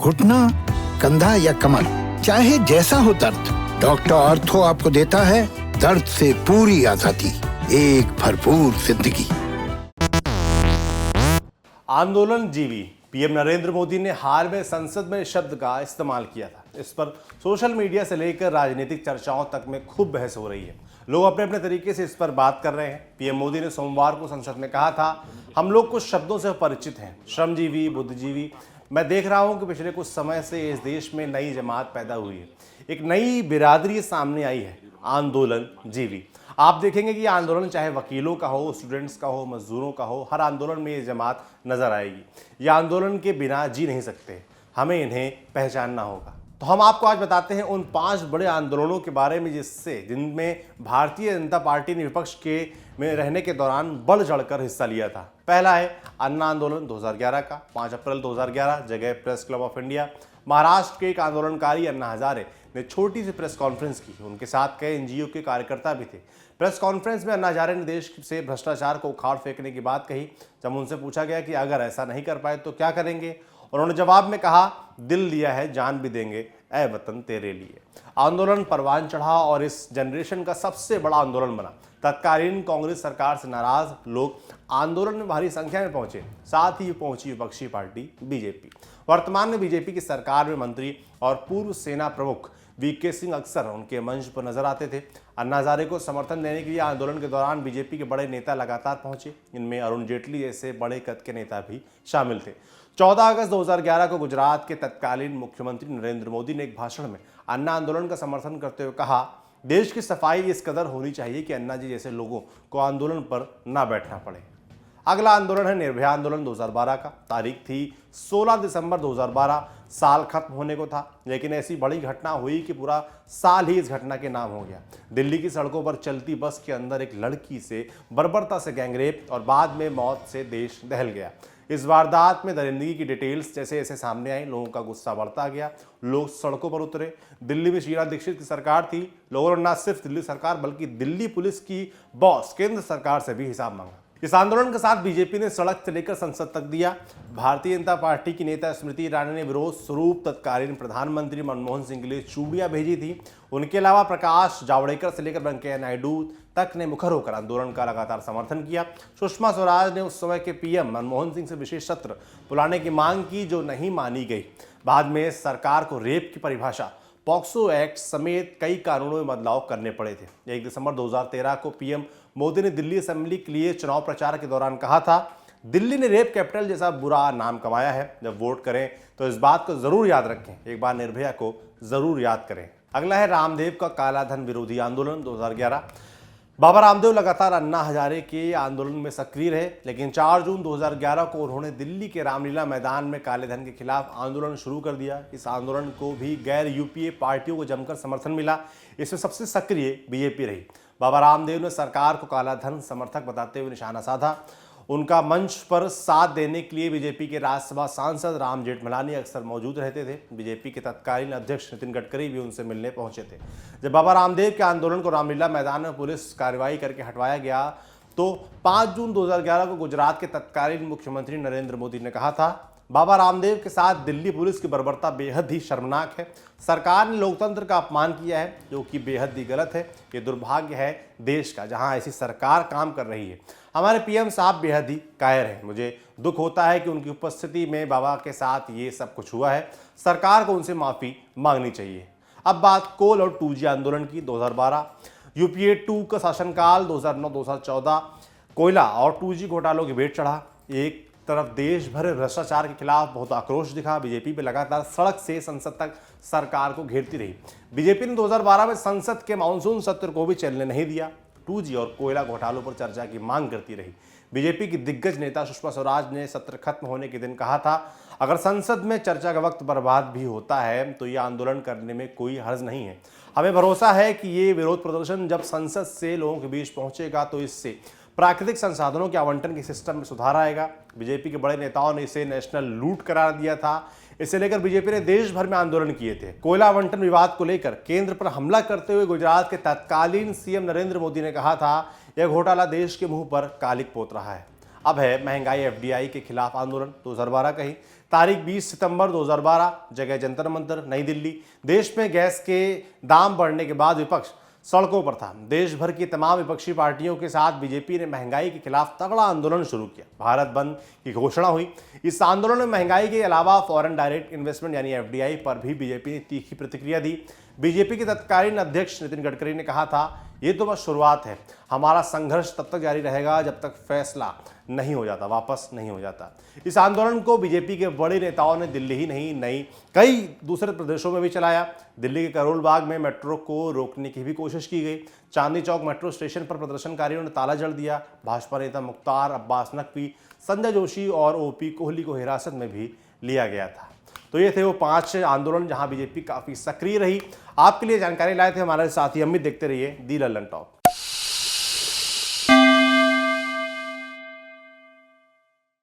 घुटना, कंधा या कमर, चाहे जैसा हो दर्द, डॉक्टर ऑर्थो आपको देता है दर्द से पूरी आजादी, एक भरपूर जिंदगी। आंदोलन जीवी। पीएम नरेंद्र मोदी ने हाल में संसद में इस शब्द का इस्तेमाल किया था। इस पर सोशल मीडिया से लेकर राजनीतिक चर्चाओं तक में खूब बहस हो रही है। लोग अपने अपने तरीके से इस पर बात कर रहे हैं। पीएम मोदी ने सोमवार को संसद में कहा था, हम लोग कुछ शब्दों से परिचित हैं, श्रमजीवी, बुद्धिजीवी। मैं देख रहा हूं कि पिछले कुछ समय से इस देश में नई जमात पैदा हुई है, एक नई बिरादरी सामने आई है, आंदोलन जीवी। आप देखेंगे कि आंदोलन चाहे वकीलों का हो, स्टूडेंट्स का हो, मजदूरों का हो, हर आंदोलन में ये जमात नजर आएगी। ये आंदोलन के बिना जी नहीं सकते, हमें इन्हें पहचानना होगा। तो हम आपको आज बताते हैं उन 5 बड़े आंदोलनों के बारे में जिनमें भारतीय जनता पार्टी ने विपक्ष के में रहने के दौरान बढ़ चढ़कर हिस्सा लिया था। पहला है अन्ना आंदोलन 2011 का। 5 अप्रैल 2011 जगह press club of India. Maharashtra के एक आंदोलनकारी अन्ना हजारे ने छोटी सी प्रेस कॉन्फ्रेंस की। उनके साथ कई एनजीओ के कार्यकर्ता भी थे। प्रेस कॉन्फ्रेंस में अन्ना हजारे ने देश से भ्रष्टाचार को उखाड़ फेंकने की बात कही। जब उनसे पूछा गया कि अगर ऐसा नहीं कर पाए तो क्या करेंगे, उन्होंने जवाब में कहा, दिल दिया है जान भी देंगे, ऐ वतन तेरे लिए। आंदोलन परवान चढ़ा और इस जनरेशन का सबसे बड़ा आंदोलन बना। तत्कालीन कांग्रेस सरकार से नाराज लोग आंदोलन में भारी संख्या में पहुंचे। साथ ही पहुंची विपक्षी पार्टी बीजेपी। वर्तमान में बीजेपी की सरकार में मंत्री और पूर्व सेना प्रमुख वीके सिंह अक्सर उनके मंच पर नजर आते थे। अन्ना हजारे को समर्थन देने के लिए आंदोलन के दौरान बीजेपी के बड़े नेता लगातार पहुंचे। इनमें अरुण जेटली जैसे बड़े कद के नेता भी शामिल थे। 14 अगस्त 2011 को गुजरात के तत्कालीन मुख्यमंत्री नरेंद्र मोदी ने एक भाषण में अन्ना आंदोलन का समर्थन करते हुए कहा, देश की सफाई इस कदर होनी चाहिए कि अन्ना जी जैसे लोगों को आंदोलन पर ना बैठना पड़े। अगला आंदोलन है निर्भया आंदोलन 2012 का। तारीख थी 16 दिसंबर 2012। साल खत्म होने को था, लेकिन ऐसी बड़ी घटना हुई कि पूरा साल ही इस घटना के नाम हो गया। दिल्ली की सड़कों पर चलती बस के अंदर एक लड़की से बर्बरता से गैंगरेप और बाद में मौत से देश दहल गया। इस वारदात में दरिंदगी की डिटेल्स जैसे जैसे सामने आई, लोगों का गुस्सा बढ़ता गया। लोग सड़कों पर उतरे। दिल्ली में शीला दीक्षित की सरकार थी। लोगों ने न सिर्फ दिल्ली सरकार बल्कि दिल्ली पुलिस की बॉस केंद्र सरकार से भी हिसाब मांगा। इस आंदोलन के साथ बीजेपी ने सड़क से लेकर संसद तक दिया। भारतीय जनता पार्टी की नेता स्मृति ईरानी ने विरोध स्वरूप तत्कालीन प्रधानमंत्री मनमोहन सिंह के लिए चूड़ियां भेजी थी। उनके अलावा प्रकाश जावड़ेकर से लेकर वेंकैया नायडू तक ने मुखर होकर आंदोलन का लगातार समर्थन किया। सुषमा स्वराज ने उस समय के पीएम मनमोहन सिंह से विशेष सत्र बुलाने की मांग की, जो नहीं मानी गई। बाद में सरकार को रेप की परिभाषा, पॉक्सो एक्ट समेत कई कानूनों में बदलाव करने पड़े थे। 1 दिसंबर 2013 को पीएम मोदी ने दिल्ली असेंबली के लिए चुनाव प्रचार के दौरान कहा था, दिल्ली ने रेप कैपिटल जैसा बुरा नाम कमाया है। जब वोट करें तो इस बात को जरूर याद रखें, एक बार निर्भया को जरूर याद करें। अगला है रामदेव का काला धन विरोधी आंदोलन 2011। बाबा रामदेव लगातार अन्ना हजारे के आंदोलन में सक्रिय रहे, लेकिन 4 जून 2011 को उन्होंने दिल्ली के रामलीला मैदान में काले धन के खिलाफ आंदोलन शुरू कर दिया। इस आंदोलन को भी गैर यूपीए पार्टियों को जमकर समर्थन मिला। इसमें सबसे सक्रिय बीजेपी रही। बाबा रामदेव ने सरकार को काला धन समर्थक बताते हुए निशाना साधा। उनका मंच पर साथ देने के लिए बीजेपी के राज्यसभा सांसद राम जेठमलानी अक्सर मौजूद रहते थे। बीजेपी के तत्कालीन अध्यक्ष नितिन गडकरी भी उनसे मिलने पहुंचे थे। जब बाबा रामदेव के आंदोलन को रामलीला मैदान में पुलिस कार्रवाई करके हटवाया गया तो 5 जून 2011 को गुजरात के तत्कालीन मुख्यमंत्री नरेंद्र मोदी ने कहा था, बाबा रामदेव के साथ दिल्ली पुलिस की बर्बरता बेहद ही शर्मनाक है। सरकार ने लोकतंत्र का अपमान किया है, जो कि बेहद ही गलत है। ये दुर्भाग्य है देश का, जहां ऐसी सरकार काम कर रही है। हमारे पीएम साहब बेहद ही कायर हैं। मुझे दुख होता है कि उनकी उपस्थिति में बाबा के साथ ये सब कुछ हुआ है। सरकार को उनसे माफी मांगनी चाहिए। अब बात कोल और 2G आंदोलन की 2012। यूपीए 2 का शासनकाल 2009-2014 कोयला और 2G घोटालों की भेंट चढ़ा। एक तरफ देश भर में भ्रष्टाचार के खिलाफ बहुत आक्रोश दिखा। बीजेपी पे लगातार सड़क से संसद तक सरकार को घेरती रही। बीजेपी ने 2012 में संसद के मानसून सत्र को भी चलने नहीं दिया। 2G और कोयला घोटालों पर चर्चा की मांग करती रही। बीजेपी की दिग्गज नेता सुषमा स्वराज ने सत्र खत्म होने के दिन कहा था, अगर संसद में चर्चा का वक्त बर्बाद भी होता है तो ये आंदोलन करने में कोई हर्ज नहीं है। हमें भरोसा है कि ये विरोध प्रदर्शन जब संसद से लोगों के बीच पहुंचेगा तो इससे प्राकृतिक संसाधनों के आवंटन के सिस्टम में सुधार आएगा। बीजेपी के बड़े नेताओं ने इसे नेशनल लूट करार दिया था। इसे लेकर बीजेपी ने देश भर में आंदोलन किए थे। कोयला आवंटन विवाद को लेकर केंद्र पर हमला करते हुए गुजरात के तत्कालीन सीएम नरेंद्र मोदी ने कहा था, यह घोटाला देश के मुंह पर कालिक पोत रहा है। अब है महंगाई एफडीआई के खिलाफ आंदोलन 2012 कहीं तारीख 20 सितंबर 2012, जगह जंतर मंतर नई दिल्ली। देश में गैस के दाम बढ़ने के बाद विपक्ष सड़कों पर था। देश भर की तमाम विपक्षी पार्टियों के साथ बीजेपी ने महंगाई के खिलाफ तगड़ा आंदोलन शुरू किया। भारत बंद की घोषणा हुई। इस आंदोलन में महंगाई के अलावा फॉरेन डायरेक्ट इन्वेस्टमेंट यानी एफडीआई पर भी बीजेपी ने तीखी प्रतिक्रिया दी। बीजेपी के तत्कालीन अध्यक्ष नितिन गडकरी ने कहा था, ये तो बस शुरुआत है, हमारा संघर्ष तब तक जारी रहेगा जब तक फैसला नहीं हो जाता, वापस नहीं हो जाता। इस आंदोलन को बीजेपी के बड़े नेताओं ने दिल्ली ही नहीं कई दूसरे प्रदेशों में भी चलाया। दिल्ली के करोल बाग में मेट्रो को रोकने की भी कोशिश की गई। चांदनी चौक मेट्रो स्टेशन पर प्रदर्शनकारियों ने ताला जड़ दिया। भाजपा नेता मुख्तार अब्बास नकवी, संजय जोशी और ओपी कोहली को हिरासत में भी लिया गया था। तो ये थे वो 5 आंदोलन जहां बीजेपी काफी सक्रिय रही। आपके लिए जानकारी लाए थे हमारे साथी अमित। देखते रहिए दी लल्लन टॉप।